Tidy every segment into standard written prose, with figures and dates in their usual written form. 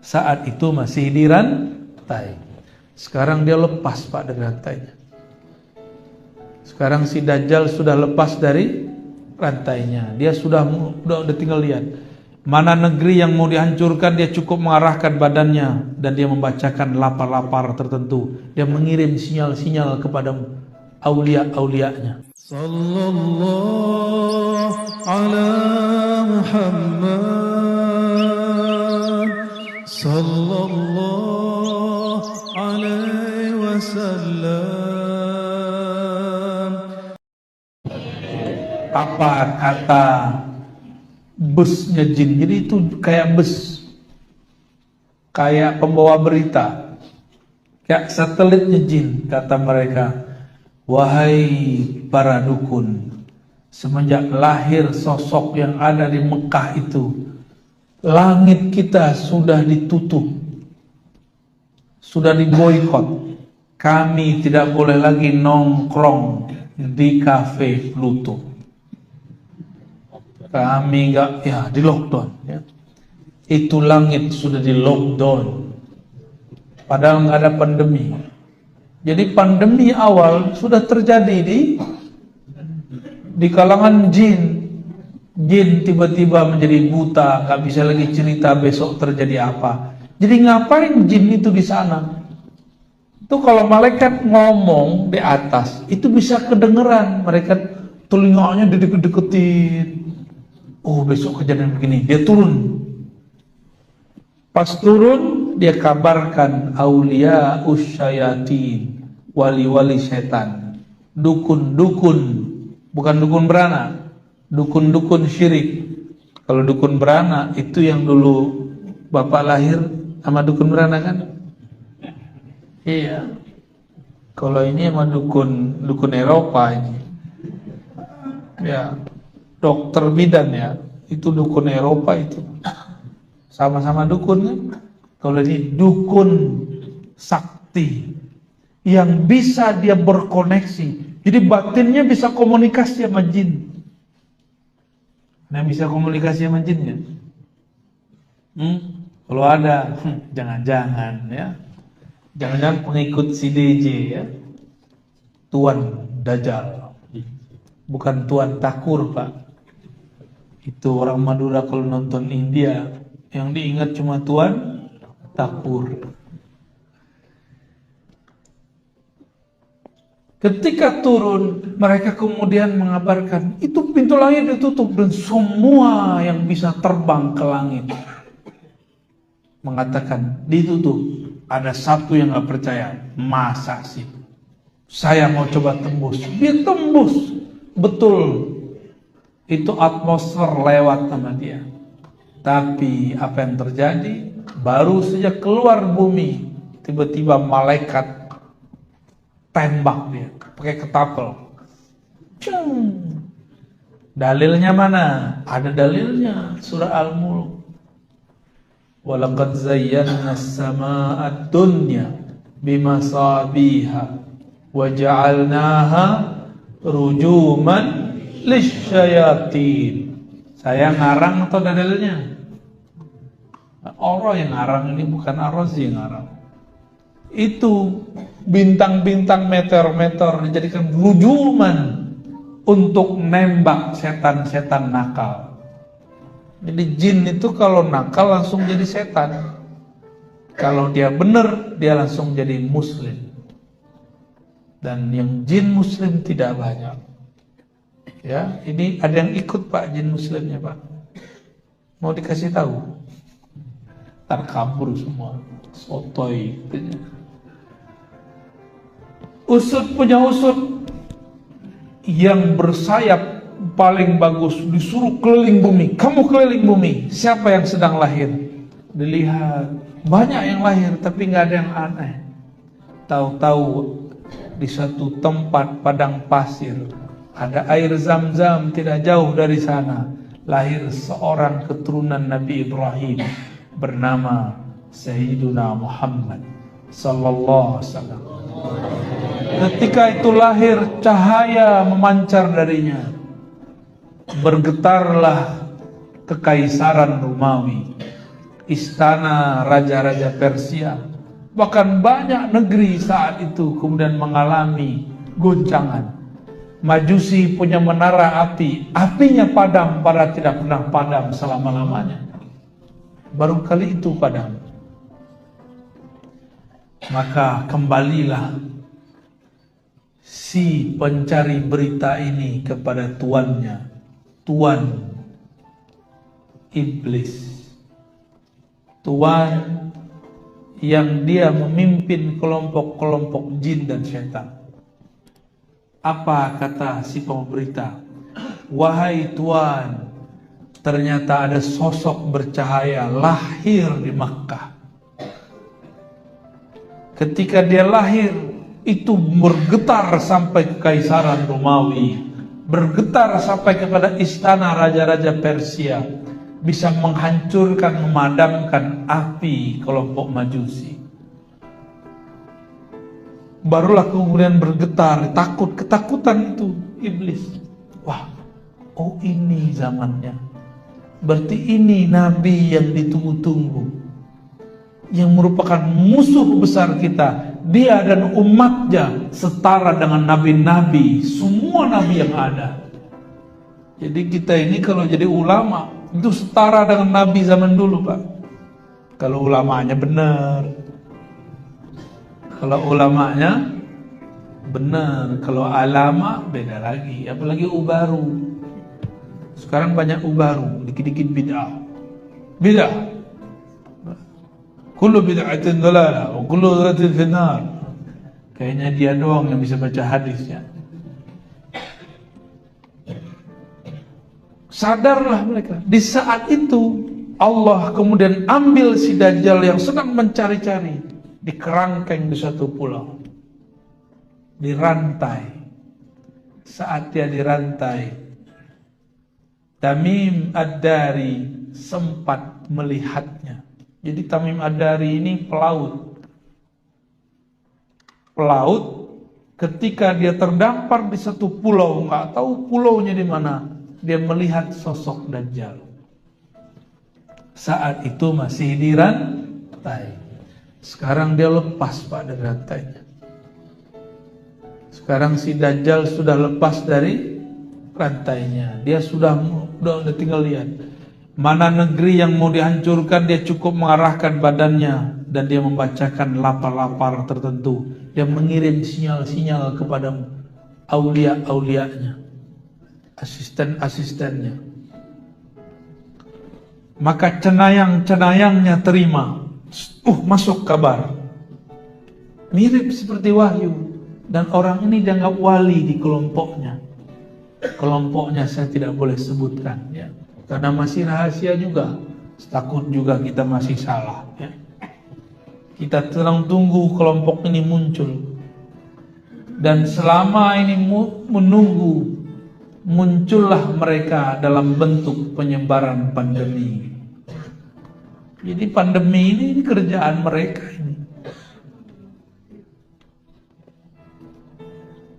Saat itu masih dirantai. Sekarang dia lepas Pak dari rantainya. Sekarang si Dajjal sudah lepas dari rantainya. Dia sudah tinggal lihat mana negeri yang mau dihancurkan. Dia cukup mengarahkan badannya dan dia membacakan lapar-lapar tertentu. Dia mengirim sinyal-sinyal kepada aulia-aulianya. Sallallahu ala Muhammad sallallahu alaihi wasallam. Apa kata busnya jin? Jadi itu kayak bus, kayak pembawa berita, kayak satelitnya jin. Kata mereka, wahai para dukun, semenjak lahir sosok yang ada di Mekah itu, langit kita sudah ditutup, sudah diboikot. Kami tidak boleh lagi nongkrong di kafe Pluto. Kami enggak, ya di lockdown ya. Itu langit sudah di lockdown. Padahal nggak ada pandemi. Jadi pandemi awal sudah terjadi di kalangan jin. Jin tiba-tiba menjadi buta, nggak bisa lagi cerita besok terjadi apa. Jadi ngapain jin itu di sana? Itu kalau malaikat ngomong di atas, itu bisa kedengeran. Mereka telinganya dideket-deketin. Oh besok kejadian begini, dia turun. Pas turun, dia kabarkan aulia usyayatin, wali-wali setan, dukun-dukun, bukan dukun beranak, dukun-dukun syirik. Kalau dukun beranak itu yang dulu bapak lahir sama dukun beranak kan? Iya. Kalau ini sama dukun Eropa ini. Ya, dokter bidan ya, itu dukun Eropa itu. Sama-sama dukun kan? Kalau ini dukun sakti yang bisa dia berkoneksi. Jadi batinnya bisa komunikasi sama jin. Nah, bisa komunikasi sama jinnya. Kalau ada, jangan-jangan ya. Jangan-jangan pengikut si DJ ya. Tuan Dajjal. Bukan Tuan Takur, Pak. Itu orang Madura kalau nonton India, yang diingat cuma Tuan Takur. Ketika turun, mereka kemudian mengabarkan, itu pintu langit ditutup dan semua yang bisa terbang ke langit mengatakan ditutup. Ada satu yang gak percaya, masa sih? Saya mau coba tembus. Dia tembus, betul. Itu atmosfer lewat sama dia. Tapi apa yang terjadi? Baru saja keluar bumi, tiba-tiba malaikat tembak dia pakai ketapel. Dalilnya mana? Ada dalilnya, surah Al-Mulk. Walaqad zayyana as-samaa'a ad-dunya bimasabiha wa ja'alnaha rujuman lisyayatin. Saya ngarang atau ada dalilnya? Allah yang ngarang ini, bukan Ar-Razi yang ngarang. Itu bintang-bintang meteor-meteor dijadikan rujuman untuk nembak setan-setan nakal. Jadi jin itu kalau nakal langsung jadi setan. Kalau dia benar, dia langsung jadi muslim. Dan yang jin muslim tidak banyak. Ya, ini ada yang ikut Pak jin muslimnya Pak. Mau dikasih tahu? Ntar kabur semua. Sotoy. Usut punya usut yang bersayap paling bagus, disuruh keliling bumi. Kamu keliling bumi. Siapa yang sedang lahir? Dilihat banyak yang lahir, tapi nggak ada yang aneh. Tahu-tahu di satu tempat padang pasir ada air zam-zam, tidak jauh dari sana lahir seorang keturunan Nabi Ibrahim bernama Sayyiduna Muhammad sallallahu alaihi wasallam. Ketika itu lahir, cahaya memancar darinya. Bergetarlah kekaisaran Romawi. istana raja-raja Persia. Bahkan banyak negeri saat itu kemudian mengalami goncangan. Majusi punya menara api, apinya padam, padahal tidak pernah padam selama-lamanya. Baru kali itu padam. Maka kembalilah si pencari berita ini kepada tuannya, tuan iblis, tuan yang dia memimpin kelompok-kelompok jin dan syaitan. Apa kata si pemberita? Wahai tuan, ternyata ada sosok bercahaya lahir di Makkah. Ketika dia lahir, itu bergetar sampai ke Kaisaran Romawi, bergetar sampai kepada istana raja-raja Persia, bisa menghancurkan, memadamkan api kelompok Majusi. Barulah kemudian bergetar, ketakutan itu iblis. Wah, oh ini zamannya. Berarti ini nabi yang ditunggu-tunggu, yang merupakan musuh besar kita. Dia dan umatnya setara dengan nabi-nabi, semua nabi yang ada. Jadi kita ini kalau jadi ulama itu setara dengan nabi zaman dulu, Pak. Kalau ulamanya benar, kalau ulamanya benar, kalau alama beda lagi, apalagi ubaru. Sekarang banyak ubaru, dikit-dikit bid'ah. Bid'ah. Kullu bid'atin dhalalah wa kullu dhalatin finnar. Kayaknya dia doang yang bisa baca hadisnya. Sadarlah mereka. Di saat itu Allah kemudian ambil si Dajjal yang sedang mencari-cari, dikerangkeng di suatu pulau, dirantai. Saat dia dirantai, Tamim Ad-Dari sempat melihatnya. Jadi Tamim Ad-Dari ini pelaut. Pelaut ketika dia terdampar di satu pulau, nggak tahu pulaunya di mana, dia melihat sosok Dajjal. Saat itu masih dirantai. Sekarang dia lepas, Pak, dari rantainya. Sekarang si Dajjal sudah lepas dari rantainya. Dia sudah tinggal lihat mana negeri yang mau dihancurkan. Dia cukup mengarahkan badannya dan dia membacakan lapar-lapar tertentu. Dia mengirim sinyal-sinyal kepada aulia-aulianya, asisten-asistennya. Maka cenayang-cenayangnya terima. Masuk kabar. Mirip seperti wahyu. Dan orang ini dianggap wali di kelompoknya. Kelompoknya saya tidak boleh sebutkan, ya, karena masih rahasia juga. Takut juga kita masih salah, ya. Kita sedang tunggu kelompok ini muncul. Dan selama ini menunggu, muncullah mereka dalam bentuk penyebaran pandemi. Jadi pandemi ini kerjaan mereka ini.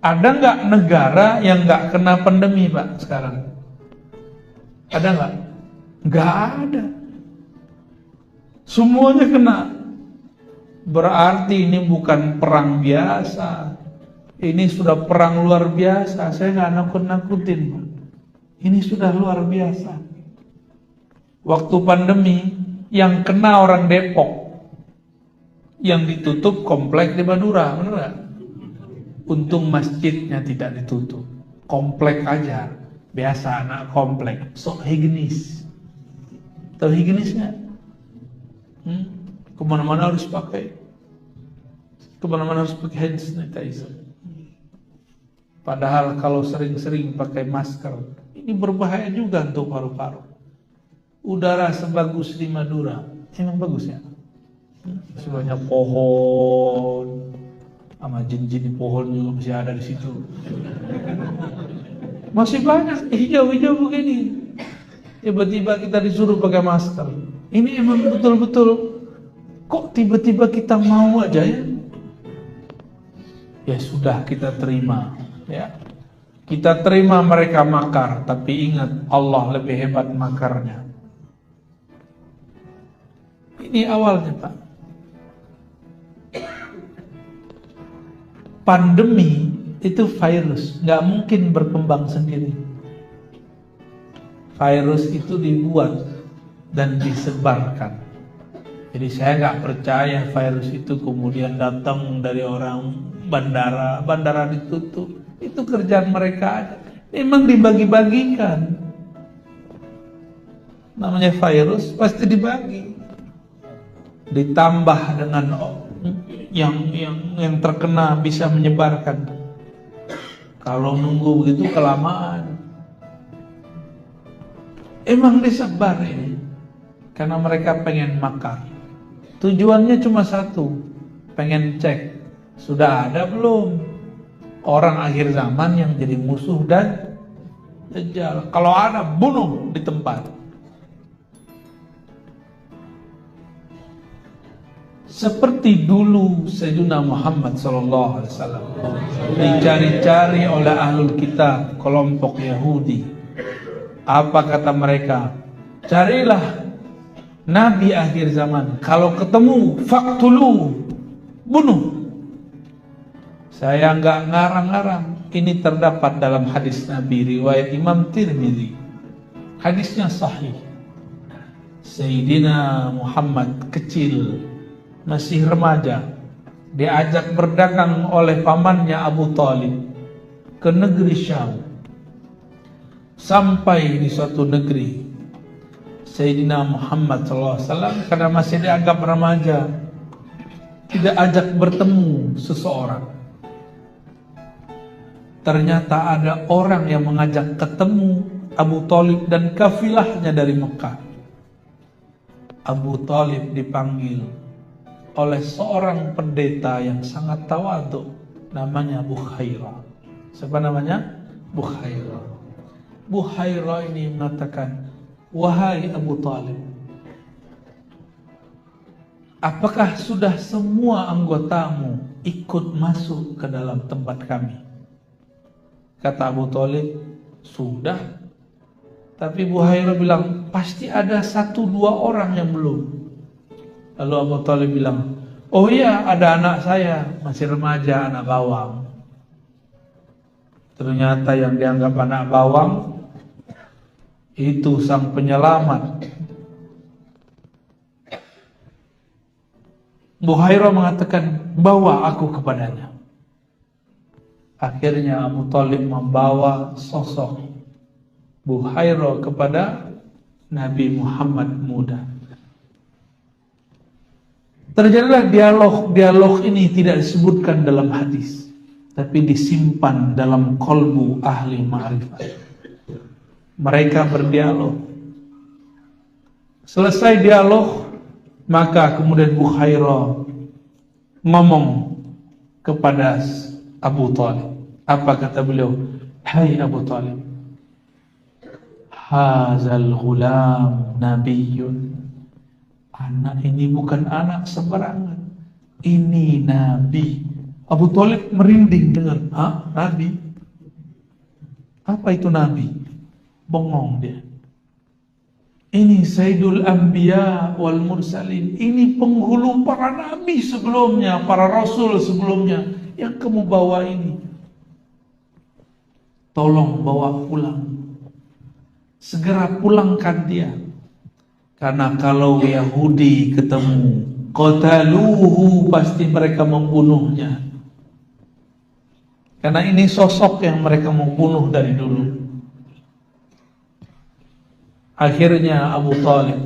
Ada nggak negara yang nggak kena pandemi, Pak, sekarang? Ada nggak? Nggak ada. Semuanya kena. Berarti ini bukan perang biasa. Ini sudah perang luar biasa. Saya nggak nakut-nakutin, Pak. Ini sudah luar biasa. Waktu pandemi, yang kena orang Depok, yang ditutup komplek di Madura, benar nggak? Untung masjidnya tidak ditutup, komplek aja, biasa anak komplek, sok higienis. Tahu higienisnya? Kemana-mana harus pakai, kemana-mana harus pakai hand sanitizer. Padahal kalau sering-sering pakai masker, ini berbahaya juga untuk paru-paru. Udara sebagus di Madura, emang bagus ya? Sebanyak pohon, sama jin-jin di pohon juga masih ada di situ. Masih banyak hijau-hijau begini. Tiba-tiba kita disuruh pakai masker. Ini emang betul-betul, kok tiba-tiba kita mau aja ya? Ya sudah, kita terima, ya. Kita terima mereka makar, tapi ingat Allah lebih hebat makarnya. Ini awalnya, Pak. Pandemi itu virus, nggak mungkin berkembang sendiri. Virus itu dibuat dan disebarkan. Jadi saya nggak percaya virus itu kemudian datang dari orang bandara ditutup. Itu kerjaan mereka aja. Memang dibagi-bagikan. Namanya virus pasti dibagi. Ditambah dengan yang terkena bisa menyebarkan. Kalau nunggu begitu kelamaan. Emang disebar ini karena mereka pengen makar. Tujuannya cuma satu, pengen cek sudah ada belum orang akhir zaman yang jadi musuh dan dajjal. Kalau ada, bunuh di tempat. Seperti dulu Sayyidina Muhammad SAW dicari-cari oleh ahlul kitab, kelompok Yahudi. Apa kata mereka? Carilah Nabi akhir zaman. Kalau ketemu, faktulu, bunuh. Saya enggak ngarang-ngarang. Ini terdapat dalam hadis Nabi riwayat Imam Tirmidzi. Hadisnya sahih. Sayyidina Muhammad kecil, masih remaja, diajak berdagang oleh pamannya Abu Talib ke negeri Syam. Sampai di suatu negeri, Sayyidina Muhammad SAW karena masih dianggap remaja, tidak ajak bertemu seseorang. Ternyata ada orang yang mengajak ketemu Abu Talib dan kafilahnya dari Mekah. Abu Talib dipanggil oleh seorang pendeta yang sangat tawadhu, namanya Bukhairah. Siapa namanya? Bukhairah. Bukhairah ini mengatakan, wahai Abu Talib, apakah sudah semua anggotamu ikut masuk ke dalam tempat kami? Kata Abu Talib, sudah. Tapi Bukhairah bilang, pasti ada 1-2 orang yang belum. Lalu Abu Talib bilang, oh iya, ada anak saya, masih remaja, anak bawang. Ternyata yang dianggap anak bawang itu sang penyelamat. Bukhairah mengatakan, bawa aku kepadanya. Akhirnya Abu Talib membawa sosok Bukhairah kepada Nabi Muhammad muda. Terjadilah dialog ini tidak disebutkan dalam hadis, tapi disimpan dalam kolbu ahli ma'rifat. Mereka berdialog. Selesai dialog, maka kemudian Bukhairah ngomong kepada Abu Talib. Apa kata beliau? Hai Abu Talib, hazal ghulam nabiyyun. Anak ini bukan anak sembarangan, ini Nabi. Abu Talib merinding dengar, Nabi? Apa itu Nabi? Bengong dia. Ini Sayyidul Anbiya wal Mursalin. Ini penghulu para nabi sebelumnya, para rasul sebelumnya. Yang kamu bawa ini, tolong bawa pulang. Segera pulangkan dia. Karena kalau Yahudi ketemu, qataluhu, pasti mereka membunuhnya. Karena ini sosok yang mereka membunuh dari dulu. Akhirnya Abu Talib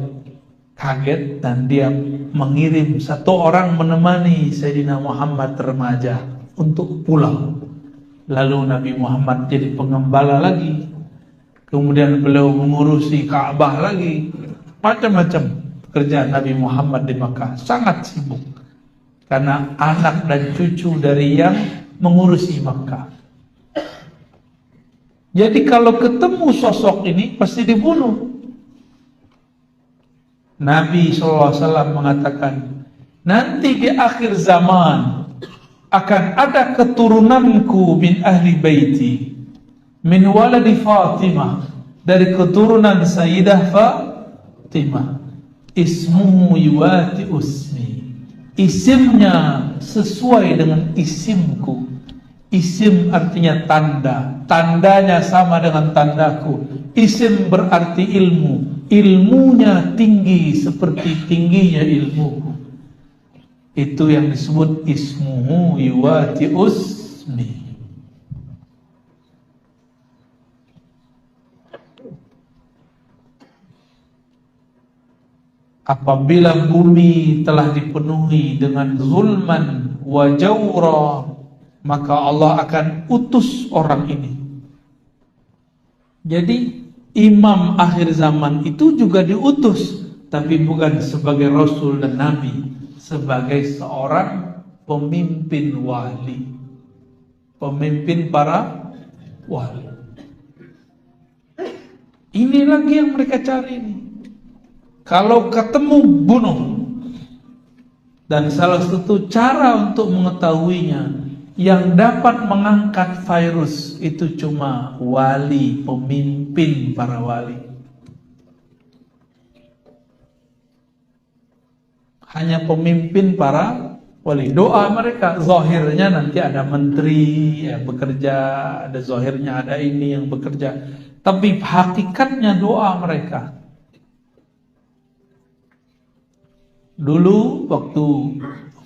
kaget dan dia mengirim 1 orang menemani Sayyidina Muhammad remaja untuk pulang. Lalu Nabi Muhammad jadi pengembala lagi. Kemudian beliau mengurusi Ka'bah lagi. Macam-macam pekerjaan Nabi Muhammad di Makkah, sangat sibuk. Karena anak dan cucu dari yang mengurusi Makkah. Jadi kalau ketemu sosok ini pasti dibunuh. Nabi SAW mengatakan, nanti di akhir zaman akan ada keturunanku min ahli baiti, min waladi Fatimah, dari keturunan Sayyidah Fatimah. ismuhu yuwati usmi, isimnya sesuai dengan isimku. Isim artinya tanda, tandanya sama dengan tandaku. Isim berarti ilmu, ilmunya tinggi seperti tingginya ilmuku. Itu yang disebut ismuhu yuwati usmi. Apabila bumi telah dipenuhi dengan zulman wa jawra, maka Allah akan utus orang ini. Jadi imam akhir zaman itu juga diutus, tapi bukan sebagai rasul dan nabi, sebagai seorang pemimpin wali, pemimpin para wali. Ini lagi yang mereka cari ini. Kalau ketemu, bunuh. Dan salah satu cara untuk mengetahuinya, yang dapat mengangkat virus itu cuma wali, pemimpin para wali. Hanya pemimpin para wali. Doa mereka, zahirnya nanti ada menteri yang bekerja, ada zahirnya ada ini yang bekerja. Tapi hakikatnya doa mereka. Dulu waktu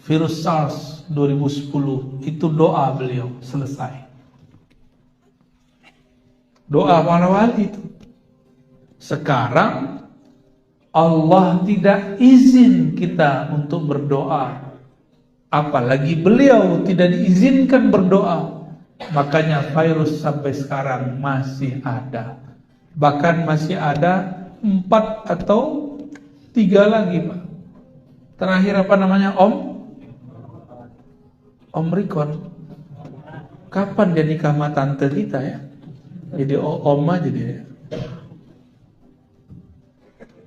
virus SARS 2010 itu doa beliau selesai. Doa para wali itu. Sekarang Allah tidak izin kita untuk berdoa, apalagi beliau tidak diizinkan berdoa. Makanya virus sampai sekarang masih ada. Bahkan masih ada 4 atau 3 lagi, Pak. Terakhir apa namanya? Omikron. Kapan dia nikah sama tante kita ya? Jadi om aja dia.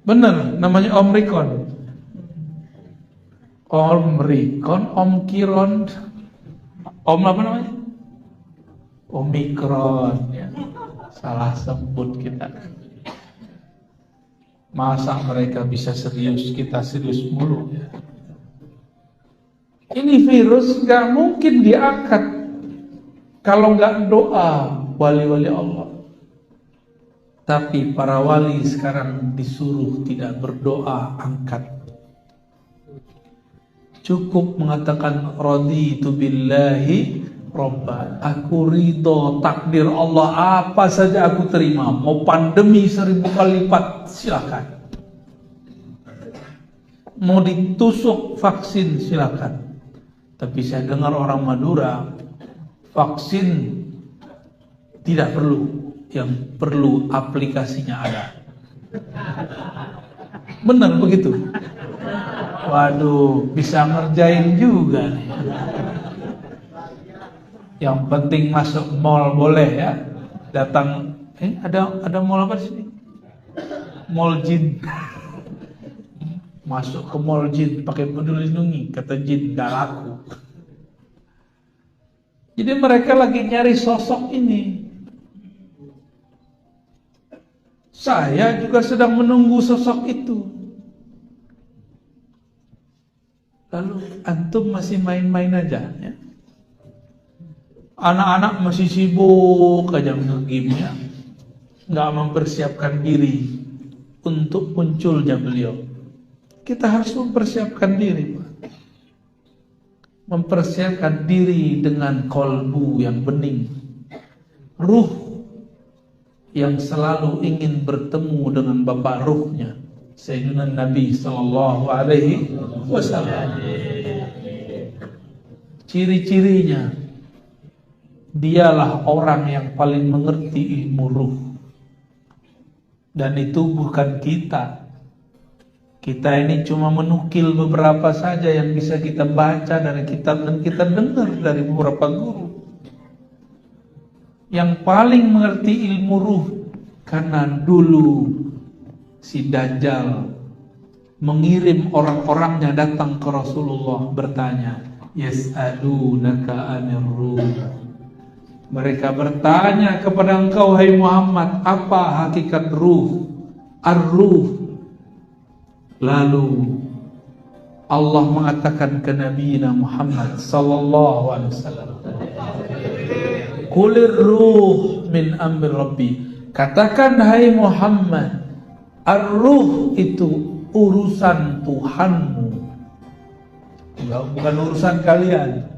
Bener, namanya Omikron. Omikron, Omkiron. Apa namanya? Omikron ya. Salah sebut kita. Masa mereka bisa serius, kita serius mulu. Ini virus gak mungkin diangkat kalau gak doa wali-wali Allah. Tapi para wali sekarang disuruh tidak berdoa, angkat. Cukup mengatakan raditu billahi robban, aku ridho takdir Allah, apa saja aku terima. Mau pandemi 1000 kali lipat, silakan. Mau ditusuk vaksin, silakan. Tapi saya dengar orang Madura, vaksin tidak perlu, yang perlu aplikasinya ada. Benar begitu? Waduh, bisa ngerjain juga nih. Yang penting masuk mall boleh ya. Datang, ada mall apa di sini? Mall jin. Masuk ke mall jin pakai peduli lindungi, kata jin gak laku. Jadi mereka lagi nyari sosok ini. Saya juga sedang menunggu sosok itu. Lalu antum masih main-main aja ya. Anak-anak masih sibuk aja nge-game ya. Nggak mempersiapkan diri untuk munculnya beliau. Kita harus mempersiapkan diri, Pak. Mempersiapkan diri dengan kolbu yang bening, ruh yang selalu ingin bertemu dengan Bapak ruhnya, Sayyidina Nabi Sallallahu Alaihi Wasallam. Ciri-cirinya, dialah orang yang paling mengerti ilmu ruh. Dan itu bukan kita. Kita ini cuma menukil beberapa saja yang bisa kita baca dari kitab dan kita dengar dari beberapa guru. Yang paling mengerti ilmu ruh, karena dulu si Dajjal mengirim orang-orangnya datang ke Rasulullah bertanya, yas'alunaka 'anir ruh. Mereka bertanya kepada engkau, hai Muhammad, apa hakikat ruh? Ar-ruh. Lalu Allah mengatakan ke Nabi Muhammad sallallahu alaihi wasallam, Qulir ruh min amri Rabbi. Katakan hai Muhammad, ar-ruh itu urusan Tuhanmu, bukan urusan kalian.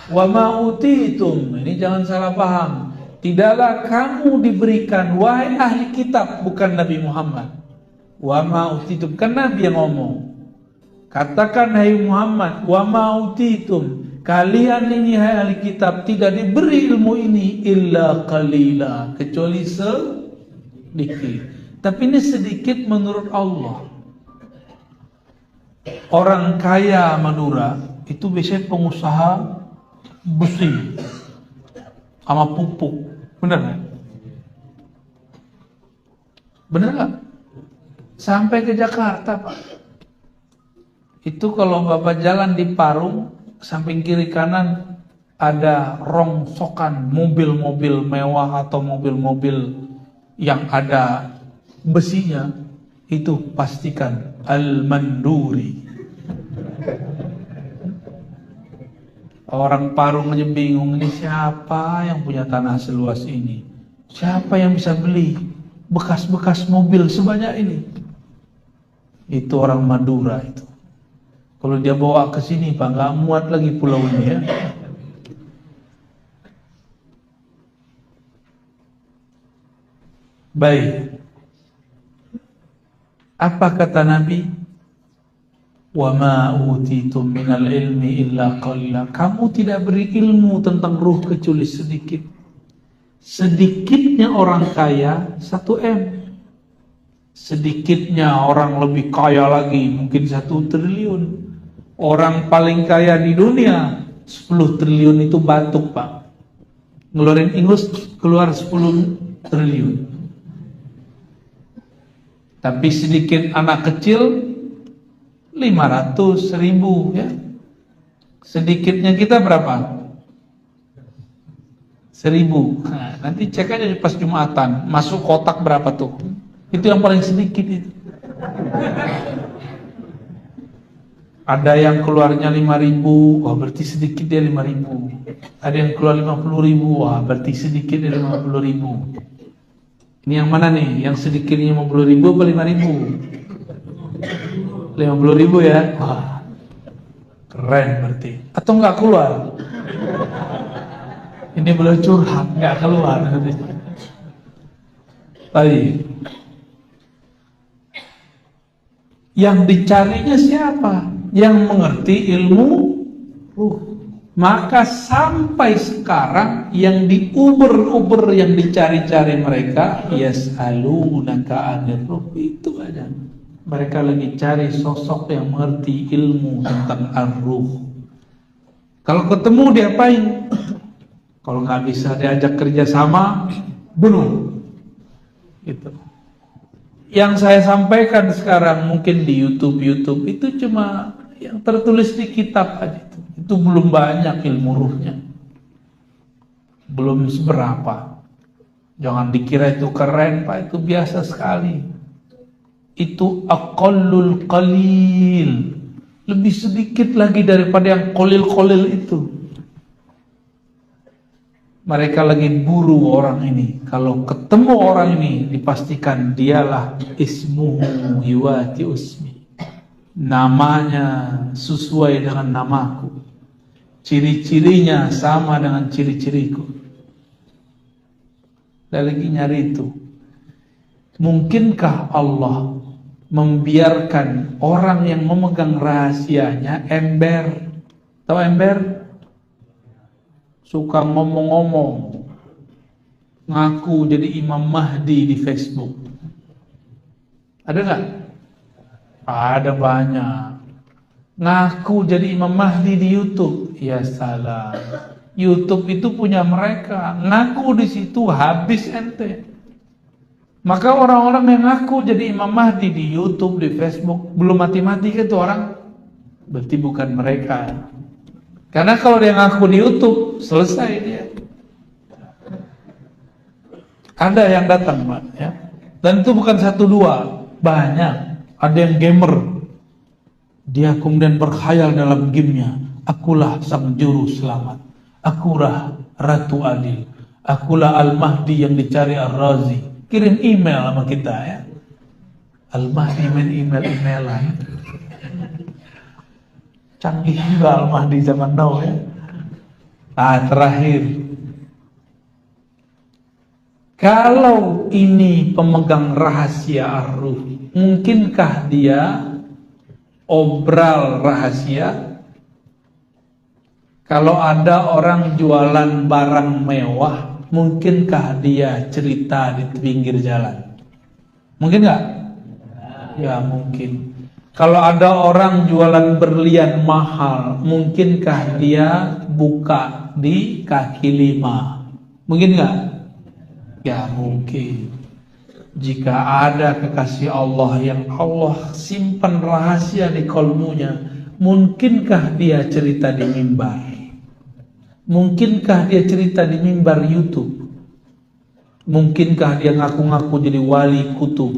Wa ma utitum, ini jangan salah paham. Tidaklah kamu diberikan, wahai ahli kitab, bukan Nabi Muhammad. Wa ma utitum, kan Nabi yang ngomong. Katakan hai Muhammad, wa ma utitum, kalian ini hai ahli kitab tidak diberi ilmu ini illa qalila, kecuali sedikit. Tapi ini sedikit menurut Allah. Orang kaya Madura itu biasanya pengusaha besi sama pupuk, bener nggak? Bener nggak? Sampai ke Jakarta, Pak. Itu kalau Bapak jalan di Parung, samping kiri kanan ada rongsokan mobil-mobil mewah atau mobil-mobil yang ada besinya, itu pastikan Al-Manduri. Orang Parung aja bingung, ini siapa yang punya tanah seluas ini? Siapa yang bisa beli bekas-bekas mobil sebanyak ini? Itu orang Madura itu. Kalau dia bawa ke sini, Pak, nggak muat lagi pulau ini ya. Baik. Apa kata Nabi? Wa ma utitum minal ilmi illa qalila. Kamu tidak beri ilmu tentang ruh kecuali sedikit. Sedikitnya orang kaya 1 M. Sedikitnya orang lebih kaya lagi mungkin 1 triliun. Orang paling kaya di dunia 10 triliun itu batuk, Pak. Ngeluarin ingus keluar 10 triliun. Tapi sedikit anak kecil 500.000 ya. Sedikitnya kita berapa? 1.000. Nah, nanti cek aja pas Jumatan, masuk kotak berapa tuh? Itu yang paling sedikit itu. Ada yang keluarnya 5.000, wah berarti sedikit dia 5.000. Ada yang keluar 50.000, wah berarti sedikit dia 50.000. Ini yang mana nih? Yang sedikitnya 50.000 apa 5.000? 50.000 ya? Wah, keren berarti. Atau nggak keluar? Ini belum curhat, nggak keluar. Baik. Yang dicarinya siapa? Yang mengerti ilmu ruh. Maka sampai sekarang yang diuber-uber, yang dicari-cari mereka, yas'alunaka 'anir ruh, itu aja. Mereka lagi cari sosok yang mengerti ilmu tentang ar-ruh. Kalau ketemu diapain? Kalau nggak bisa diajak kerja sama, bunuh. Itu. Yang saya sampaikan sekarang mungkin di YouTube itu cuma yang tertulis di kitab aja itu. Itu belum banyak ilmu ruhnya. Belum seberapa. Jangan dikira itu keren, Pak, itu biasa sekali. Itu aqallul qalil. Lebih sedikit lagi daripada yang qalil-qalil itu. Mereka lagi buru orang ini. Kalau ketemu orang ini, dipastikan dialah ismuhu yuwati usmi. Namanya sesuai dengan namaku. Ciri-cirinya sama dengan ciri-ciriku. Dan lagi nyari itu. Mungkinkah Allah membiarkan orang yang memegang rahasianya ember? Tahu ember? Suka ngomong-ngomong, ngaku jadi Imam Mahdi di Facebook. Ada nggak? Ada banyak. Ngaku jadi Imam Mahdi di YouTube. Ya salah. YouTube itu punya mereka. Ngaku di situ habis ente. Maka orang-orang yang ngaku jadi Imam Mahdi di YouTube, di Facebook, belum mati-mati kan tuh orang. Berarti bukan mereka. Karena kalau dia ngaku di YouTube, selesai dia. Ada yang datang, Pak, ya. Dan itu bukan 1 2, banyak. Ada yang gamer, dia kemudian berkhayal dalam gamenya, akulah sang juru selamat, akulah Ratu Adil, akulah Al-Mahdi yang dicari Ar-Razi. Kirim email sama kita ya. Al-Mahdi main email-emailan. Canggih juga Al-Mahdi zaman now ya. Terakhir, kalau ini pemegang rahasia ar-ruh, mungkinkah dia obral rahasia? Kalau ada orang jualan barang mewah, mungkinkah dia cerita di pinggir jalan? Mungkin nggak? Ya mungkin. Kalau ada orang jualan berlian mahal, mungkinkah dia buka di kaki lima? Mungkin nggak? Ya mungkin. Jika ada kekasih Allah yang Allah simpan rahasia di kolmunya, mungkinkah dia cerita di mimbar? Mungkinkah dia cerita di mimbar YouTube? Mungkinkah dia ngaku-ngaku jadi wali kutub?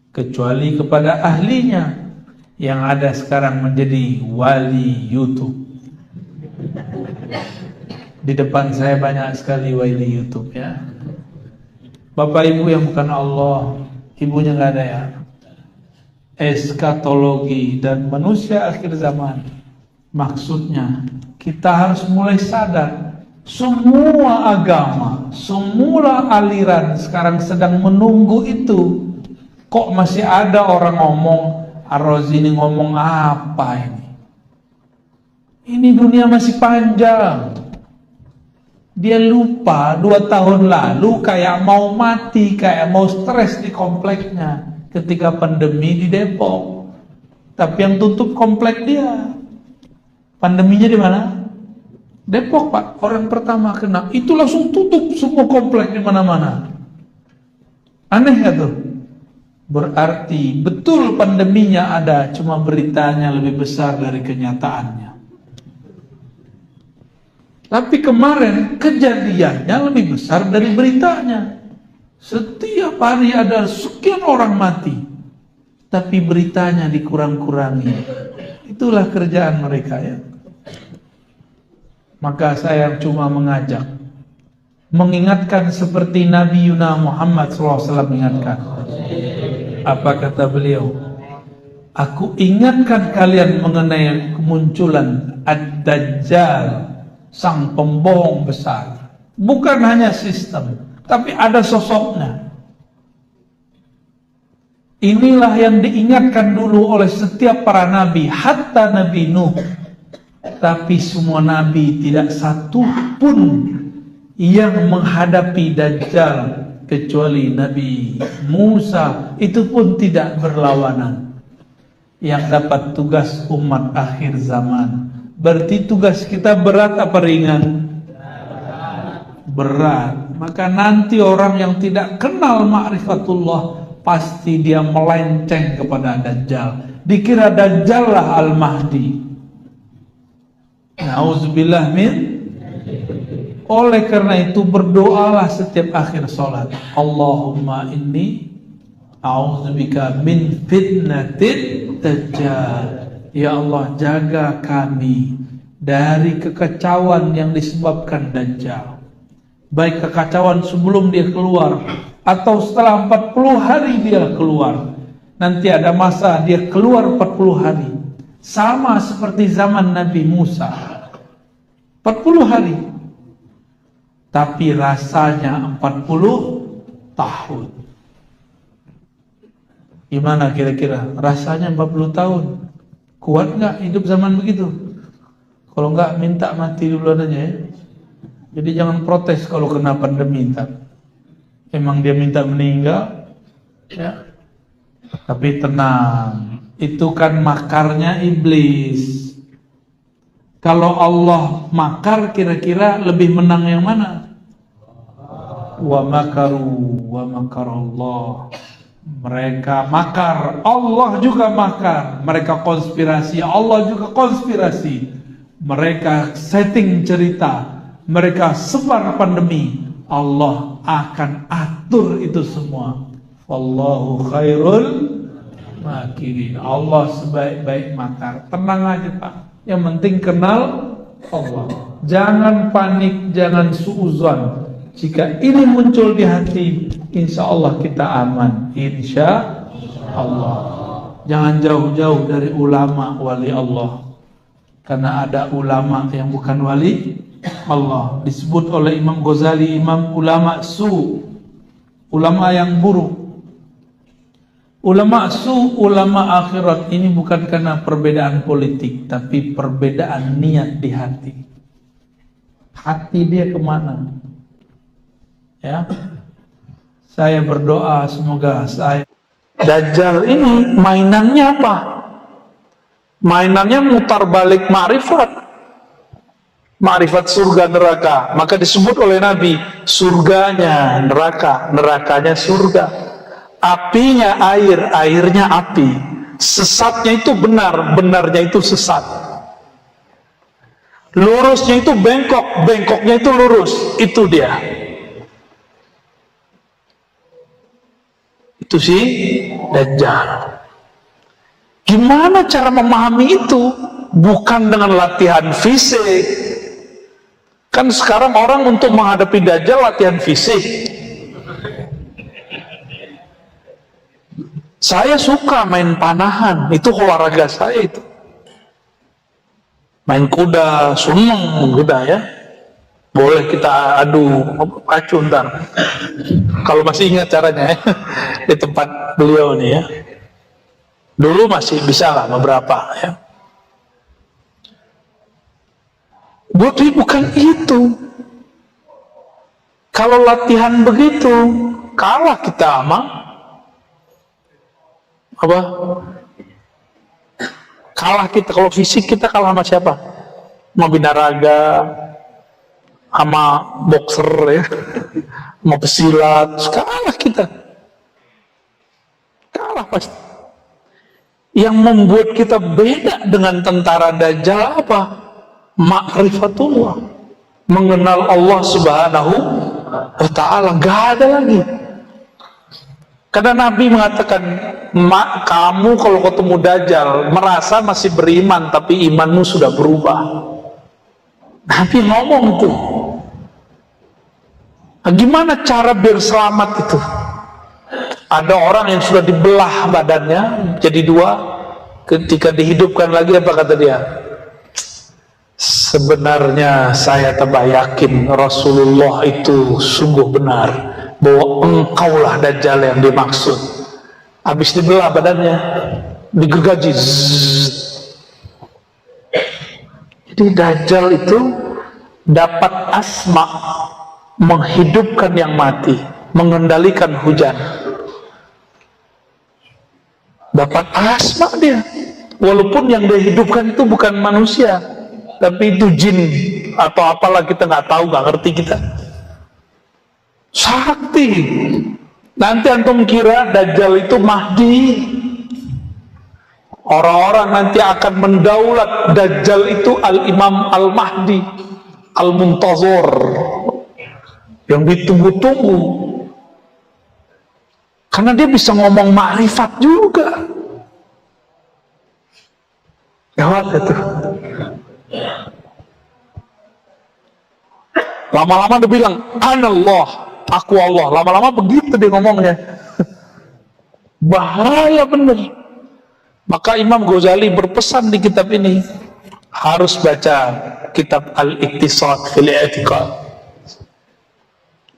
Kecuali kepada ahlinya yang ada sekarang menjadi wali YouTube. Di depan saya banyak sekali wali YouTube ya. Bapak ibu yang bukan Allah, ibunya nggak ada ya. Eskatologi dan manusia akhir zaman. Maksudnya kita harus mulai sadar, semua agama, semua aliran sekarang sedang menunggu itu. Kok masih ada orang ngomong, Ar-Razi ini ngomong apa ini? Ini dunia masih panjang. Dia lupa 2 tahun lalu kayak mau mati, kayak mau stres di kompleknya ketika pandemi di Depok. Tapi yang tutup komplek dia. Pandeminya di mana? Depok, Pak. Orang pertama kena, itu langsung tutup semua komplek di mana-mana. Aneh gak tuh? Berarti betul pandeminya ada, cuma beritanya lebih besar dari kenyataannya. Tapi kemarin kejadiannya lebih besar dari beritanya. Setiap hari ada sekian orang mati, tapi beritanya dikurang-kurangi. Itulah kerjaan mereka ya. Maka saya cuma mengajak, mengingatkan seperti Nabi Yuna Muhammad SAW mengingatkan. Apa kata beliau? Aku ingatkan kalian mengenai kemunculan Ad-Dajjal, sang pembohong besar. Bukan hanya sistem, tapi ada sosoknya. Inilah yang diingatkan dulu oleh setiap para nabi, hatta Nabi Nuh. Tapi semua nabi tidak satu pun yang menghadapi Dajjal kecuali Nabi Musa, itu pun tidak berlawanan. Yang dapat tugas umat akhir zaman. Berarti tugas kita berat apa ringan? Berat. Maka nanti orang yang tidak kenal ma'rifatullah, pasti dia melenceng kepada Dajjal. Dikira Dajjal lah Al-Mahdi. Na'udzubillah min. Oleh karena itu berdoalah setiap akhir sholat, Allahumma inni a'udzubika min fitnatil dajjal. Ya Allah, jaga kami dari kekacauan yang disebabkan Dajjal. Baik kekacauan sebelum dia keluar atau setelah 40 hari dia keluar. Nanti ada masa dia keluar 40 hari. Sama seperti zaman Nabi Musa. 40 hari. Tapi rasanya 40 tahun. Gimana kira-kira? Rasanya 40 tahun. Kuat nggak hidup zaman begitu? Kalau nggak, minta mati duluan aja ya. Jadi jangan protes kalau kena pandemi. Emang dia minta meninggal? Ya. Tapi tenang. Itu kan makarnya iblis. Kalau Allah makar, kira-kira lebih menang yang mana? Wa makaru wa makarallah. Mereka makar, Allah juga makar. Mereka konspirasi, Allah juga konspirasi. Mereka setting cerita, mereka sebar pandemi, Allah akan atur itu semua. Wallahu khairul makirin. Allah sebaik-baik makar. Tenang aja Pak. Yang penting kenal Allah. Jangan panik, jangan suuzon. Jika ini muncul di hati, insya Allah kita aman. Insya Allah. Jangan jauh-jauh dari ulama wali Allah. Karena ada ulama yang bukan wali Allah. Disebut oleh Imam Ghazali, imam ulama su, ulama yang buruk. Ulama su, ulama akhirat ini bukan karena perbedaan politik, tapi perbedaan niat di hati. Hati dia kemana? Ya, saya berdoa semoga saya. Dajjal ini mainannya apa? Mainannya mutar balik ma'rifat, ma'rifat surga neraka. Maka disebut oleh Nabi, surganya neraka, nerakanya surga. Apinya air, airnya api. Sesatnya itu benar, benarnya itu sesat. Lurusnya itu bengkok, bengkoknya itu lurus. Itu dia. Itu sih Dajjal. Gimana cara memahami itu? Bukan dengan latihan fisik. Kan sekarang orang untuk menghadapi Dajjal latihan fisik. Saya suka main panahan, itu olahraga saya itu. Main kuda, seneng kuda ya. Boleh kita adu pacu ntar. Kalau masih ingat caranya ya. Di tempat beliau nih ya. Dulu masih bisa lah beberapa ya. Bukan itu. Kalau latihan begitu, kalah kita sama apa? Kalah kita, kalau fisik kita kalah sama siapa? Sama binaraga, sama boxer ya, sama pesilat, kalah kita. Kalah pasti. Yang membuat kita beda dengan tentara Dajjal apa? Ma'rifatullah, mengenal Allah Subhanahu wa ta'ala. Gak ada lagi. Karena Nabi mengatakan, kamu kalau ketemu Dajjal merasa masih beriman tapi imanmu sudah berubah. Nabi ngomong tuh. Nah, gimana cara biar selamat itu? Ada orang yang sudah dibelah badannya jadi dua, ketika dihidupkan lagi apa kata dia? Sebenarnya saya tambah yakin Rasulullah itu sungguh benar bahwa engkaulah Dajjal yang dimaksud. Habis dibelah badannya, digergaji. Jadi Dajjal itu dapat asma, menghidupkan yang mati, mengendalikan hujan. Dapat asma dia. Walaupun yang dia hidupkan itu bukan manusia, tapi itu jin atau apalah, kita nggak tahu, nggak ngerti kita. Sakti. Nanti antum kira Dajjal itu Mahdi. Orang-orang nanti akan mendaulat. Dajjal itu Al-Imam Al-Mahdi Al-Muntazor, yang ditunggu-tunggu. Karena dia bisa ngomong makrifat juga. Gawat itu. Lama-lama dia bilang, Anallah, aku Allah. Lama-lama begitu dia ngomongnya. Bahaya bener. Maka Imam Ghazali berpesan di kitab ini, harus baca kitab Al-Iqtisad fil I'tiqad.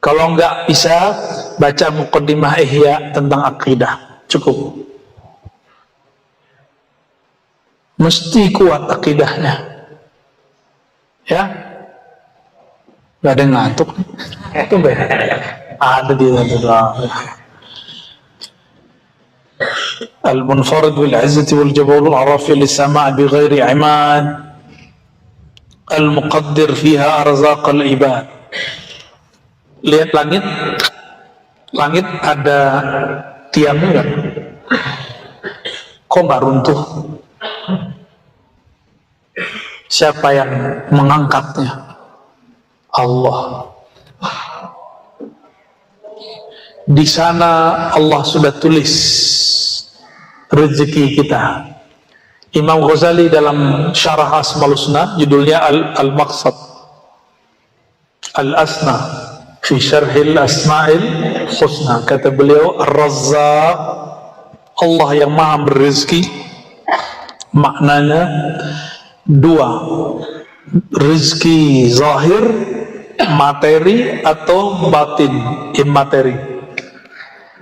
Kalau enggak bisa, baca Muqaddimah Ihya tentang akidah. Cukup. Mesti kuat akidahnya. Ya? Gak ada yang ngantuk. Itu beda. Ada di dalam. Al-munfarid bil izzati wal jabal al-arafi lis-sama' bi ghairi iman. Al-muqaddir fiha arzaq al-ibad. Lihat langit. Langit ada tiangnya enggak? Kok enggak runtuh? Siapa yang mengangkatnya? Allah. Di sana Allah sudah tulis rezeki kita. Imam Ghazali dalam Syarah Asmaul Husna, judulnya Al-Maqsad Al-Asna fi Syarhil Asma'il Husna, kata beliau, Ar-Razzaq, Allah yang maha berrezeki, maknanya dua, rezeki zahir, materi, atau batin, immateri.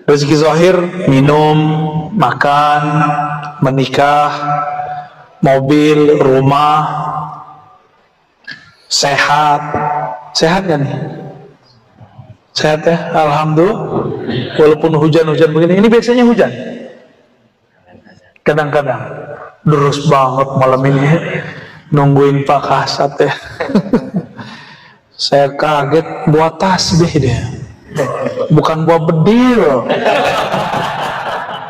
Rezeki zahir, minum, makan, menikah, mobil, rumah, sehat. Sehat kan nih? Sehat ya? Alhamdulillah. Walaupun hujan-hujan begini, ini biasanya hujan. Kadang-kadang. Terus banget malam ini, nungguin Pak Kasat ya. Saya kaget, buat tasbih dia. Bukan buat bedil.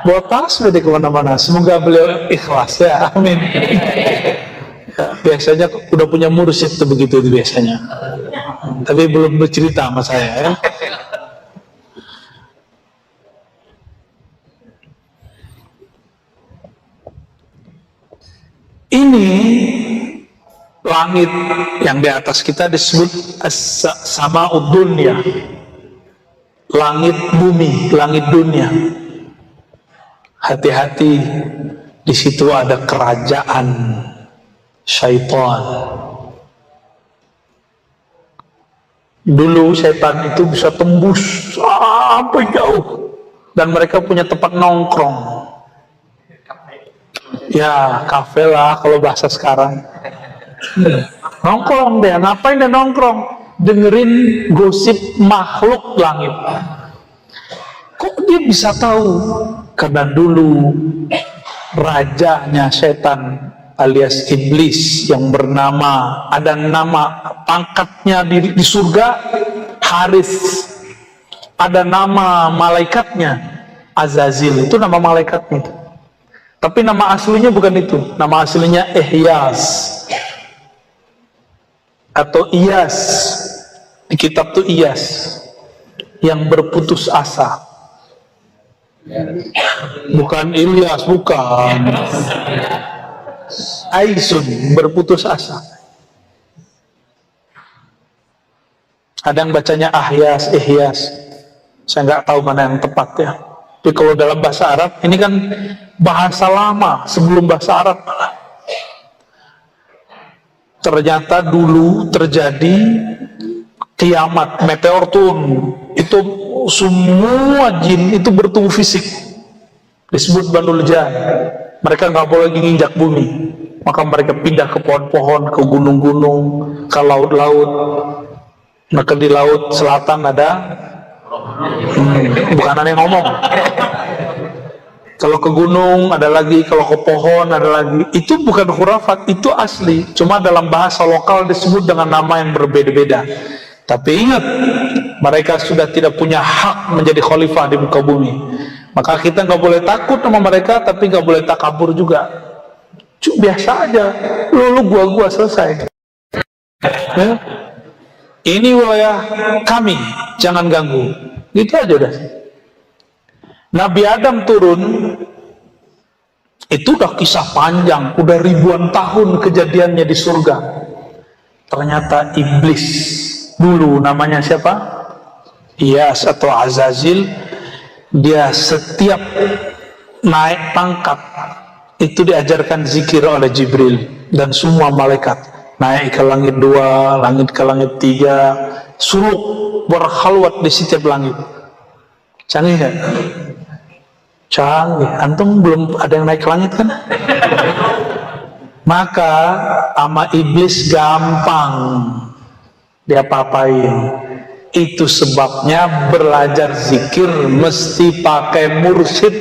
Buat tasbih di kemana-mana. Semoga beliau ikhlas ya, amin. Ya, biasanya udah punya mursyid tuh begitu biasanya. Tapi belum bercerita sama saya ya. Ini langit yang di atas kita disebut as-sama'ud dunya. Langit bumi, langit dunia. Hati-hati, di situ ada kerajaan syaitan. Dulu syaitan itu bisa tembus sampai jauh, dan mereka punya tempat nongkrong. Ya, kafe lah kalau bahasa sekarang. Nongkrong dia, ngapain dia nongkrong? Dengerin gosip makhluk langit. Kok dia bisa tahu? Karena dulu rajanya setan alias iblis yang bernama, ada nama pangkatnya di surga, Haris. Ada nama malaikatnya, Azazil. Itu nama malaikatnya. Tapi nama aslinya bukan itu. Nama aslinya Ihyas atau Iyas. Di kitab itu Iyas, yang berputus asa. Bukan Ilyas, bukan. Aisun, berputus asa. Ada yang bacanya Ahyas, Ihyas. Saya nggak tahu mana yang tepat ya. Tapi kalau dalam bahasa Arab, ini kan bahasa lama, sebelum bahasa Arab malah. Ternyata dulu terjadi kiamat, meteor turun. Itu semua jin itu bertumbuh fisik. Disebut Banul Jan. Mereka nggak boleh nginjak bumi. Maka mereka pindah ke pohon-pohon, ke gunung-gunung, ke laut-laut. Maka di laut selatan ada bukan ada yang ngomong. Kalau ke gunung ada lagi, kalau ke pohon ada lagi. Itu bukan khurafat, itu asli. Cuma dalam bahasa lokal disebut dengan nama yang berbeda-beda. Tapi ingat, mereka sudah tidak punya hak menjadi khalifah di muka bumi. Maka kita nggak boleh takut sama mereka, tapi nggak boleh takabur juga. Biasa aja, lu gua selesai. Ya? Ini wilayah kami, jangan ganggu. Gitu aja udah. Nabi Adam turun, itu udah kisah panjang, udah ribuan tahun kejadiannya di surga. Ternyata iblis, dulu namanya siapa? Iyas atau Azazil, dia setiap naik pangkat, itu diajarkan zikir oleh Jibril dan semua malaikat. Naik ke langit 2, langit ke langit 3, suruh berkhalwat di setiap langit. Canggih gak? Canggih. Antum belum ada yang naik ke langit kan? Maka sama iblis gampang dia papain. Itu sebabnya belajar zikir mesti pakai mursyid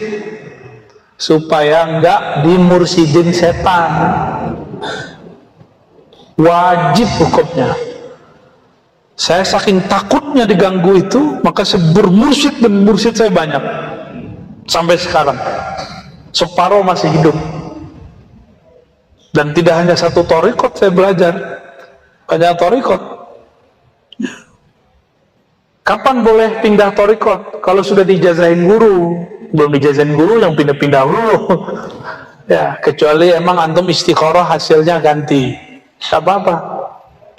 supaya enggak dimursyidin setan. Wajib hukumnya. Saya saking takutnya diganggu itu, maka saya bermursyid, dan mursyid saya banyak sampai sekarang. Separuh masih hidup. Dan tidak hanya satu thariqat saya belajar, banyak thariqat. Kapan boleh pindah thariqat? Kalau sudah dijazahin guru. belum dijazain guru yang pindah-pindah dulu. Ya, kecuali emang antum istikharah hasilnya ganti, tak apa-apa.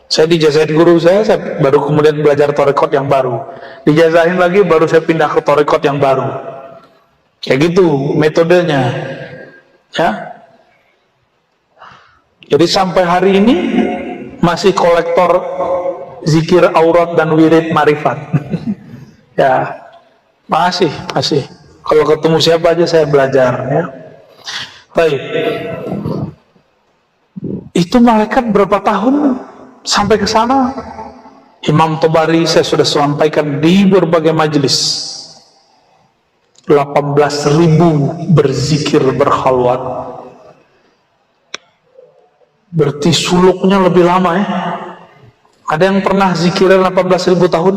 Saya dijazain guru saya baru kemudian belajar thariqat yang baru, dijazain lagi baru saya pindah ke thariqat yang baru. Kayak gitu metodenya, ya. Jadi sampai hari ini masih kolektor zikir aurat dan wirid marifat. Ya, masih. Kalau ketemu siapa aja saya belajar, ya. Baik. Itu malaikat berapa tahun sampai ke sana? Imam Tabari saya sudah sampaikan di berbagai majelis. 18.000 berzikir berkhalwat. Berarti suluknya lebih lama, ya. Ada yang pernah zikiran 18.000 tahun?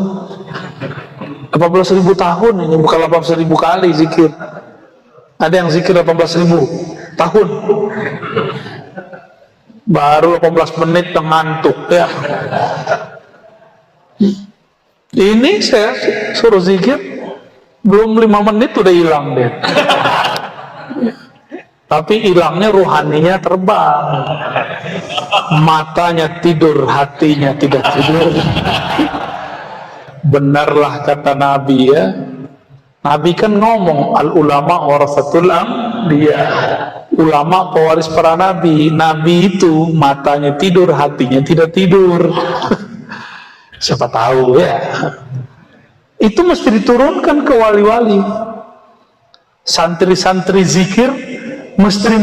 18.000 tahun ini bukan 18.000 kali zikir. Ada yang zikir 18.000 tahun. Baru 18 menit ngantuk, ya. Ini saya suruh zikir belum 5 menit udah hilang deh. Tapi hilangnya ruhaninya terbang. Matanya tidur, hatinya tidak tidur. Benarlah kata Nabi, ya. Nabi kan ngomong al ulama warasatul anbiya. Ulama pewaris para nabi. Nabi itu matanya tidur, hatinya tidak tidur. Siapa tahu, ya. Itu mesti diturunkan ke wali-wali. Santri-santri zikir mesti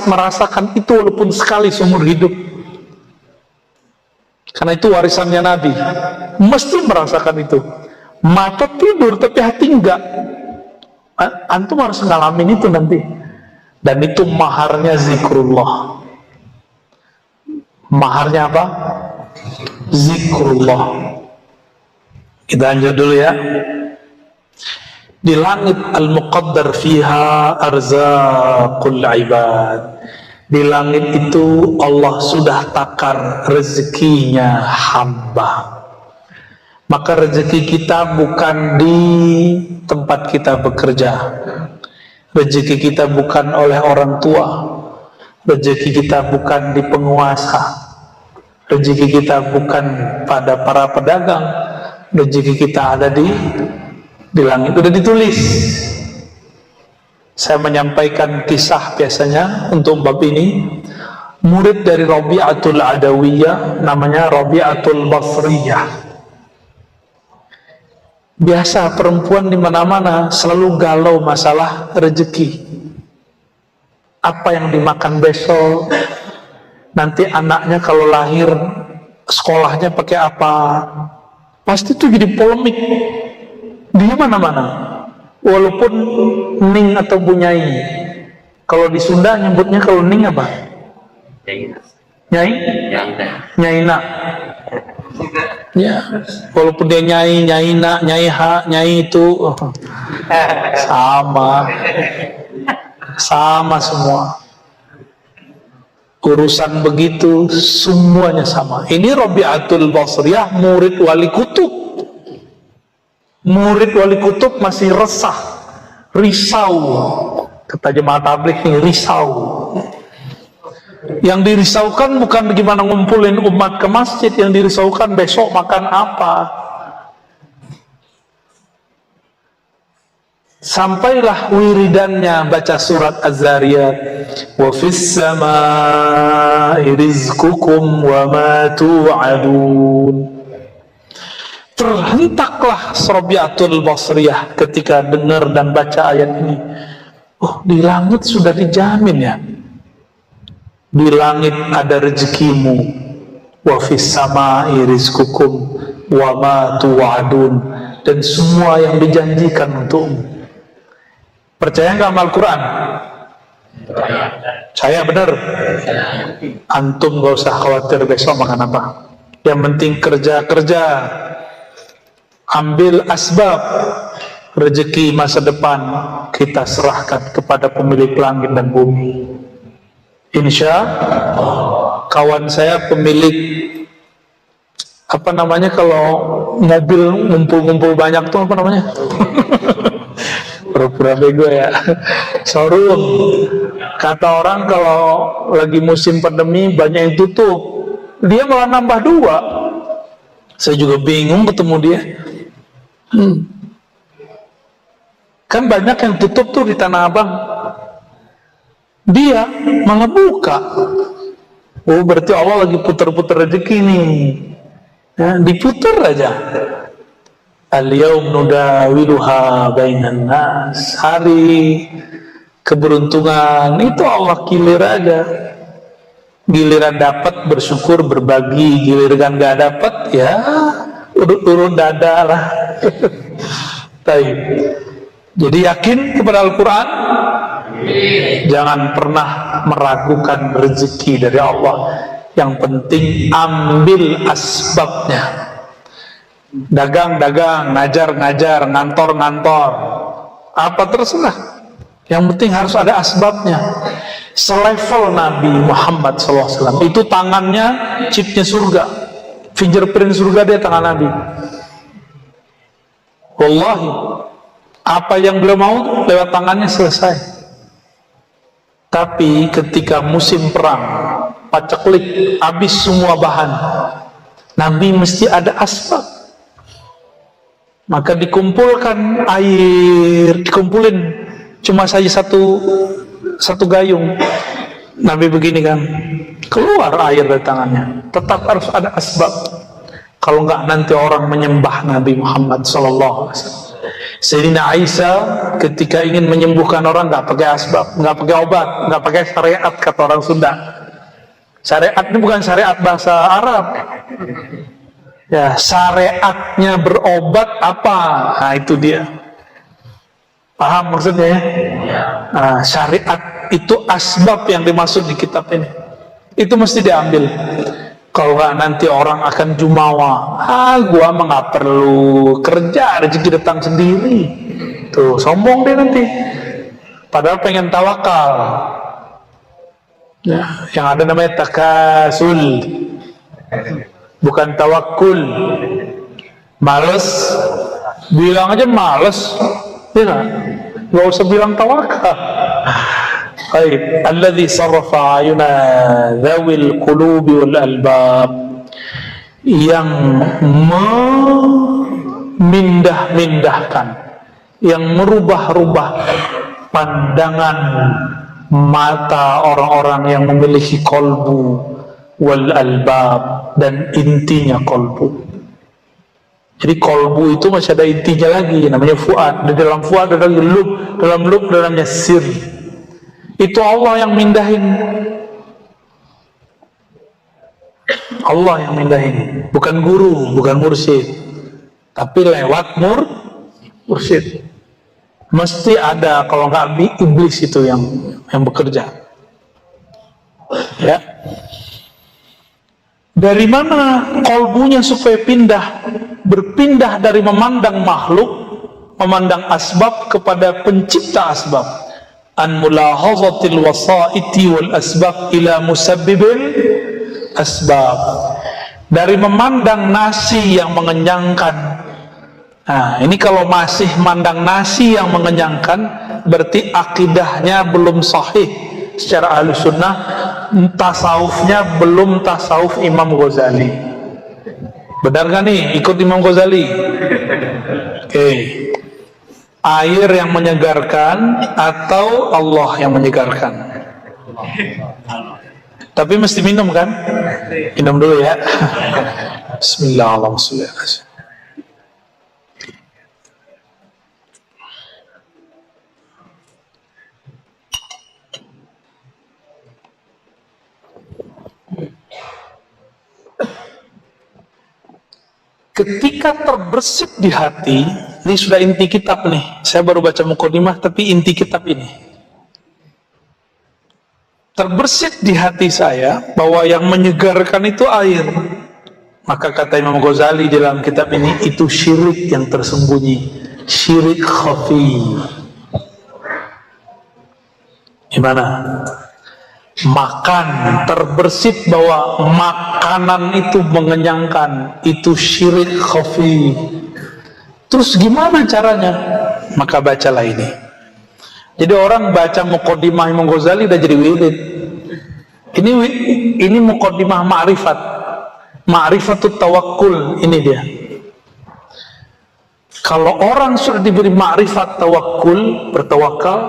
merasakan itu walaupun sekali seumur hidup. Karena itu warisannya Nabi. Mesti merasakan itu. Mata tidur tapi hati enggak. Antum harus ngalamin itu nanti. Dan itu maharnya zikrullah. Maharnya apa? Zikrullah. Kita lanjut dulu, ya. Di langit al-muqaddar fiha arzaqul ibad. Di langit itu Allah sudah takar rezekinya hamba. Maka rezeki kita bukan di tempat kita bekerja. Rezeki kita bukan oleh orang tua. Rezeki kita bukan di penguasa. Rezeki kita bukan pada para pedagang. Rezeki kita ada di langit. Sudah ditulis. Saya menyampaikan kisah biasanya untuk bab ini. Murid dari Rabi'atul Adawiyah namanya Rabi'atul Basriyah. Biasa perempuan di mana-mana selalu galau masalah rezeki. Apa yang dimakan besok? Nanti anaknya kalau lahir sekolahnya pakai apa? Pasti itu jadi polemik di mana-mana. Walaupun ning atau bunyai. Kalau di Sunda nyebutnya kalau ning apa? Nyai? Nyaina. Ya, walaupun dia nyaina, nyai itu sama semua. Urusan begitu semuanya sama. Ini Rabi'atul Basriyah, murid wali kutub. Murid wali kutub masih resah, risau. Kata jemaah tabligh ini risau. Yang dirisaukan bukan bagaimana ngumpulin umat ke masjid, yang dirisaukan besok makan apa. Sampailah wiridannya baca surat Az-Zariyat. Wa fis samaa'i rizqukum wa ma tu'adun. Terhentaklah Rabi'atul Basriyah ketika dengar dan baca ayat ini. Oh, di langit sudah dijamin, ya. Di langit ada rezekimu. Wa fis samaa'i rizqukum wa ma tu'adun. Dan semua yang dijanjikan untukmu. Percaya nggak sama Al-Quran? Saya benar. Antum gak usah khawatir besok makan apa. Yang penting kerja. Ambil asbab. Rezeki masa depan kita serahkan kepada pemilik langit dan bumi. Insya kawan saya pemilik apa namanya kalau mobil ngumpul-ngumpul banyak tuh apa namanya? pura-pura bego ya. Showroom. Kata orang kalau lagi musim pandemi banyak yang tutup, dia malah nambah 2. Saya juga bingung ketemu dia. Kan banyak yang tutup tuh di Tanah Abang, dia malah buka. Oh, berarti Allah lagi putar-putar rezeki nih ya, diputar aja. Al-yaum nudawiluha bainan nas. Hari keberuntungan itu Allah kilir aja. Giliran dapat bersyukur berbagi, giliran gak dapat ya urut-urut dada lah. Jadi yakin kepada Al-Quran, jangan pernah meragukan rezeki dari Allah. Yang penting ambil asbabnya. Dagang-dagang, ngajar-ngajar, ngantor-ngantor, apa terserah. Yang penting harus ada asbabnya. Selevel Nabi Muhammad SAW, itu tangannya chipnya surga, fingerprint surga dia tangan Nabi. Wallahi, apa yang beliau mau lewat tangannya selesai. Tapi ketika musim perang, paceklik, habis semua bahan, Nabi mesti ada asbab. Maka dikumpulkan air, dikumpulin cuma saja satu gayung. Nabi begini kan, keluar air dari tangannya. Tetap harus ada asbab. Kalau enggak nanti orang menyembah Nabi Muhammad SAW. Sayyidina Aisyah ketika ingin menyembuhkan orang nggak pakai asbab, nggak pakai obat, nggak pakai syariat, kata orang Sunda. Syariat ini bukan syariat bahasa Arab. Ya, syariatnya berobat apa? Nah, itu dia. Paham maksudnya ya? Nah, syariat itu asbab yang dimaksud di kitab ini. Itu mesti diambil. Kalau nggak nanti orang akan jumawa. Gua mah nggak perlu kerja, rezeki datang sendiri. Tuh, sombong dia nanti. Padahal pengen tawakal. Ya, yang ada namanya takasul. Bukan tawakul. Males, bilang aja males, ya, nggak usah bilang tawakal. Baik, alladzi sarrafa ayuna dzawil qulubi wal albab, yang memindah-mindahkan, yang merubah-rubah pandangan mata orang-orang yang memiliki kolbu wal albab, dan intinya kolbu. Jadi kolbu itu masih ada intinya lagi, namanya fuad. Di dalam fuad ada lub, dalam lub dalamnya sir. Itu Allah yang mindahin. Allah yang mindahin, bukan guru, bukan mursyid, tapi lewat mursyid. Mesti ada, kalau nggak iblis itu yang bekerja. Ya. Dari mana kolbunya supaya berpindah dari memandang makhluk, memandang asbab kepada pencipta asbab. An mulahazatil wasaiti wal asbab ila musabbibil asbab. Dari memandang nasi yang mengenyangkan. Nah, ini kalau masih mandang nasi yang mengenyangkan, berarti akidahnya belum sahih secara ahlu sunnah, tasawufnya belum tasawuf Imam Ghazali. Benar gak nih ikut Imam Ghazali? Oke. Air yang menyegarkan atau Allah yang menyegarkan? Tapi mesti minum kan? Minum dulu ya. Bismillahirrahmanirrahim. Ketika terbersit di hati, ini sudah inti kitab nih. Saya baru baca mukadimah, tapi inti kitab ini. Terbersit di hati saya bahwa yang menyegarkan itu air. Maka kata Imam Ghazali dalam kitab ini, itu syirik yang tersembunyi, syirik khafi. Gimana? Makan, terbersit bahwa makanan itu mengenyangkan, itu syirik khafi. Terus gimana caranya? Maka bacalah ini. Jadi orang baca Muqaddimah Imam Ghazali udah jadi wirid. Ini Muqaddimah ma'rifat. Ma'rifatut tawakkul, ini dia. Kalau orang sudah diberi ma'rifat tawakkul, bertawakal,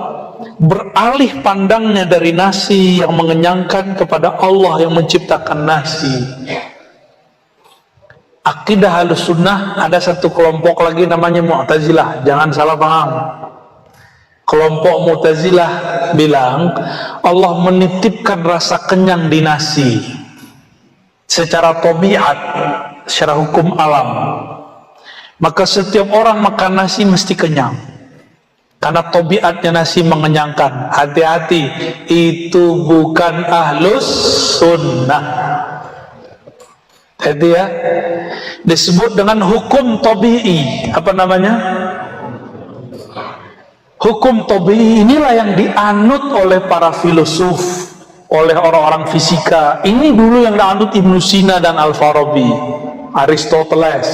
beralih pandangnya dari nasi yang mengenyangkan kepada Allah yang menciptakan nasi. Akidah Ahlussunnah, ada satu kelompok lagi namanya Mu'tazilah, jangan salah paham. Kelompok Mu'tazilah bilang Allah menitipkan rasa kenyang di nasi secara tabiat, secara hukum alam. Maka setiap orang makan nasi mesti kenyang, karena tabiatnya nasi mengenyangkan. Hati-hati, itu bukan Ahlus Sunnah. Jadi ya, disebut dengan hukum tabi'i. Apa namanya? Hukum tabi'i inilah yang dianut oleh para filosof, oleh orang-orang fisika. Ini dulu yang dianut Ibnu Sina dan Al-Farabi, Aristoteles.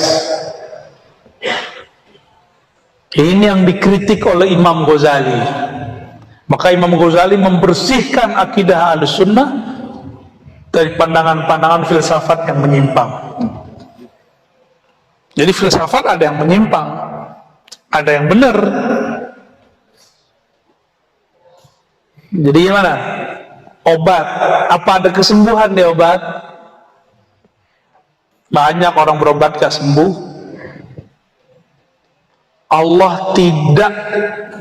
Ini yang dikritik oleh Imam Ghazali. Maka Imam Ghazali membersihkan akidah Ahlussunnah dari pandangan-pandangan filsafat yang menyimpang. Jadi filsafat ada yang menyimpang, ada yang benar. Jadi gimana? Obat, apa ada kesembuhan di obat? Banyak orang berobat gak sembuh. Allah tidak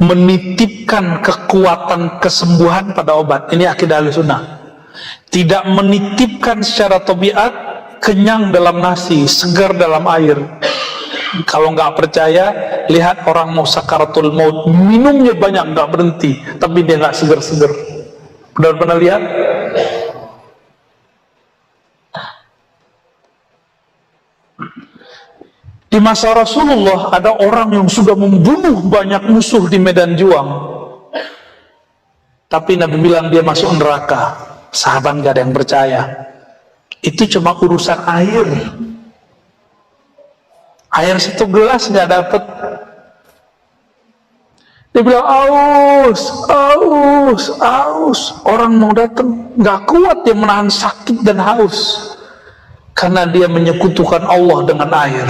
menitipkan kekuatan kesembuhan pada obat. Ini akidah Ahlussunnah. Tidak menitipkan secara tabiat kenyang dalam nasi, segar dalam air. Kalau nggak percaya, lihat orang mau sakaratul maut, minumnya banyak nggak berhenti, tapi dia nggak segar-segar. Pernah lihat? Di masa Rasulullah ada orang yang sudah membunuh banyak musuh di medan juang, tapi Nabi bilang dia masuk neraka. Sahabat gak ada yang percaya. Itu cuma urusan air. Air satu gelas gak dapet. Dia bilang aus, aus, aus. Orang mau datang gak kuat dia menahan sakit dan haus, karena dia menyekutukan Allah dengan air.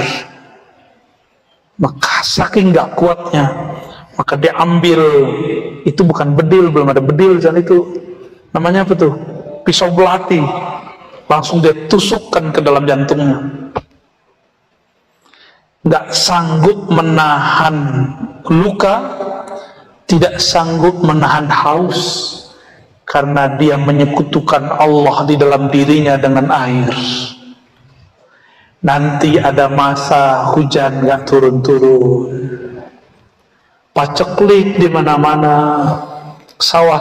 Maka saking gak kuatnya, maka dia ambil, itu bukan bedil, belum ada bedil dan itu namanya apa tuh, pisau belati, langsung dia tusukkan ke dalam jantungnya. Gak sanggup menahan luka, tidak sanggup menahan haus, karena dia menyekutukan Allah di dalam dirinya dengan air. Nanti ada masa hujan gak turun-turun, paceklik di mana-mana, sawah